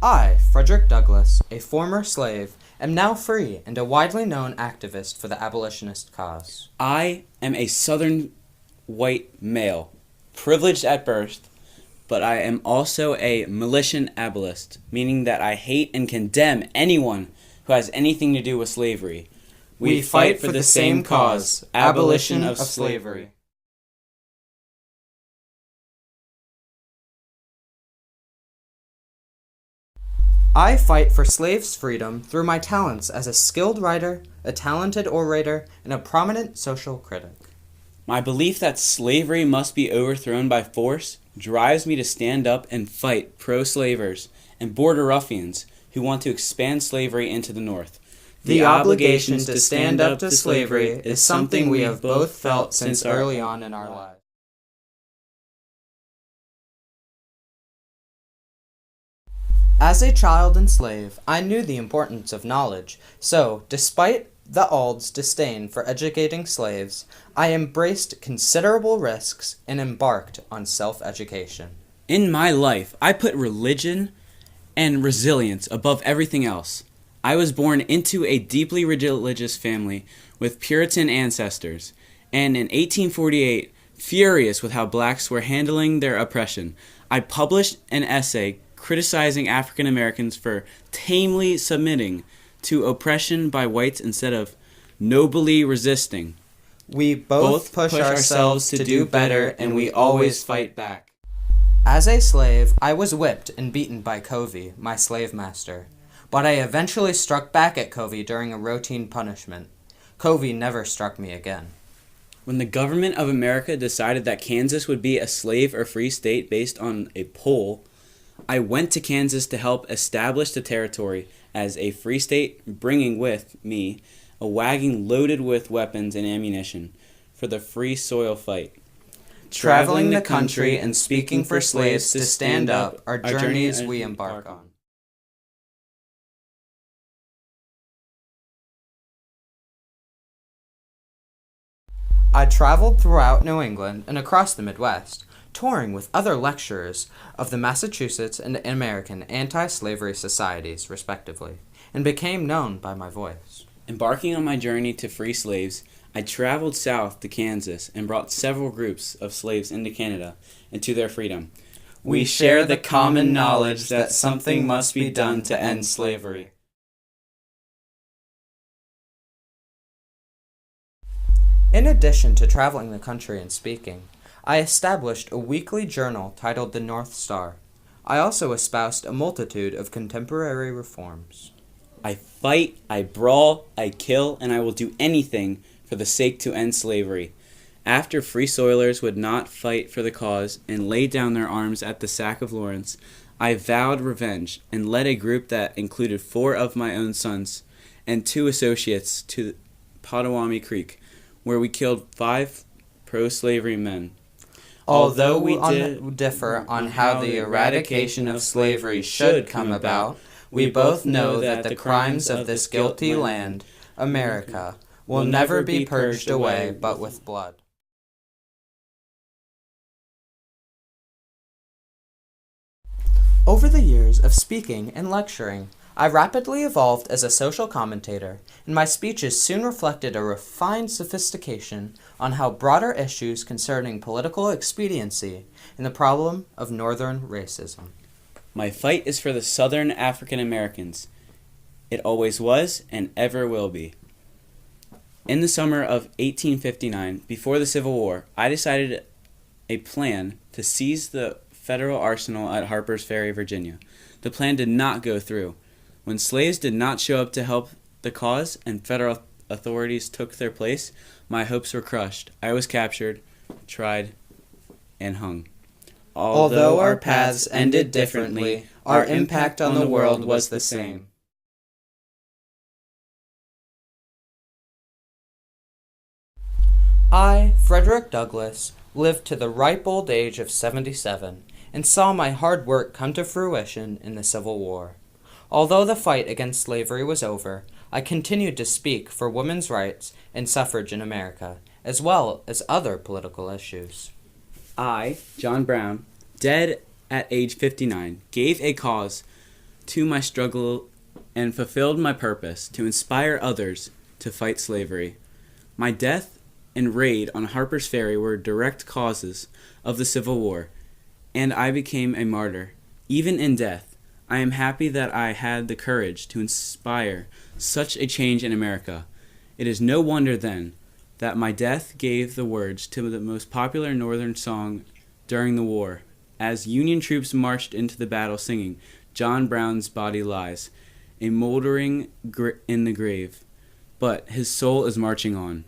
I, Frederick Douglass, a former slave, am now free and a widely known activist for the abolitionist cause. I am a Southern white male, privileged at birth, but I am also a militant abolitionist, meaning that I hate and condemn anyone who has anything to do with slavery. We fight for the same cause, abolition of slavery. I fight for slaves' freedom through my talents as a skilled writer, a talented orator, and a prominent social critic. My belief that slavery must be overthrown by force drives me to stand up and fight pro-slavers and border ruffians who want to expand slavery into the North. The obligation to stand up to slavery is something we have both felt since early on in our lives. As a child and slave, I knew the importance of knowledge, so, despite the Ald's disdain for educating slaves, I embraced considerable risks and embarked on self-education. In my life, I put religion and resilience above everything else. I was born into a deeply religious family with Puritan ancestors, and in 1848, furious with how blacks were handling their oppression, I published an essay criticizing African Americans for tamely submitting to oppression by whites instead of nobly resisting. We both push ourselves to do better, and we always fight back. As a slave, I was whipped and beaten by Covey, my slave master, but I eventually struck back at Covey during a routine punishment. Covey never struck me again. When the government of America decided that Kansas would be a slave or free state based on a poll, I went to Kansas to help establish the territory as a free state, bringing with me a wagon loaded with weapons and ammunition for the free soil fight. Traveling the country and speaking for slaves to stand up are journeys we embark on. I traveled throughout New England and across the Midwest, touring with other lecturers of the Massachusetts and American anti-slavery societies, respectively, and became known by my voice. Embarking on my journey to free slaves, I traveled south to Kansas and brought several groups of slaves into Canada and to their freedom. We share the common knowledge that something must be done to end slavery. In addition to traveling the country and speaking, I established a weekly journal titled The North Star. I also espoused a multitude of contemporary reforms. I fight, I brawl, I kill, and I will do anything for the sake to end slavery. After Free Soilers would not fight for the cause and laid down their arms at the sack of Lawrence, I vowed revenge and led a group that included 4 of my own sons and 2 associates to Potawatomi Creek, where we killed 5 pro-slavery men. Although we differ on how the eradication of slavery should come about, we both know that the crimes of this guilty land, America, will never be purged away but with blood. Over the years of speaking and lecturing, I rapidly evolved as a social commentator, and my speeches soon reflected a refined sophistication on how broader issues concerning political expediency and the problem of Northern racism. My fight is for the Southern African Americans. It always was and ever will be. In the summer of 1859, before the Civil War, I decided a plan to seize the federal arsenal at Harper's Ferry, Virginia. The plan did not go through. When slaves did not show up to help the cause and federal authorities took their place, my hopes were crushed. I was captured, tried, and hung. Although our paths ended differently, our impact on the world was the same. I, Frederick Douglass, lived to the ripe old age of 77 and saw my hard work come to fruition in the Civil War. Although the fight against slavery was over, I continued to speak for women's rights and suffrage in America, as well as other political issues. I, John Brown, dead at age 59, gave a cause to my struggle and fulfilled my purpose to inspire others to fight slavery. My death and raid on Harper's Ferry were direct causes of the Civil War, and I became a martyr. Even in death, I am happy that I had the courage to inspire such a change in America. It is no wonder, then, that my death gave the words to the most popular Northern song during the war, as Union troops marched into the battle singing, "John Brown's body lies, a moldering in the grave, but his soul is marching on."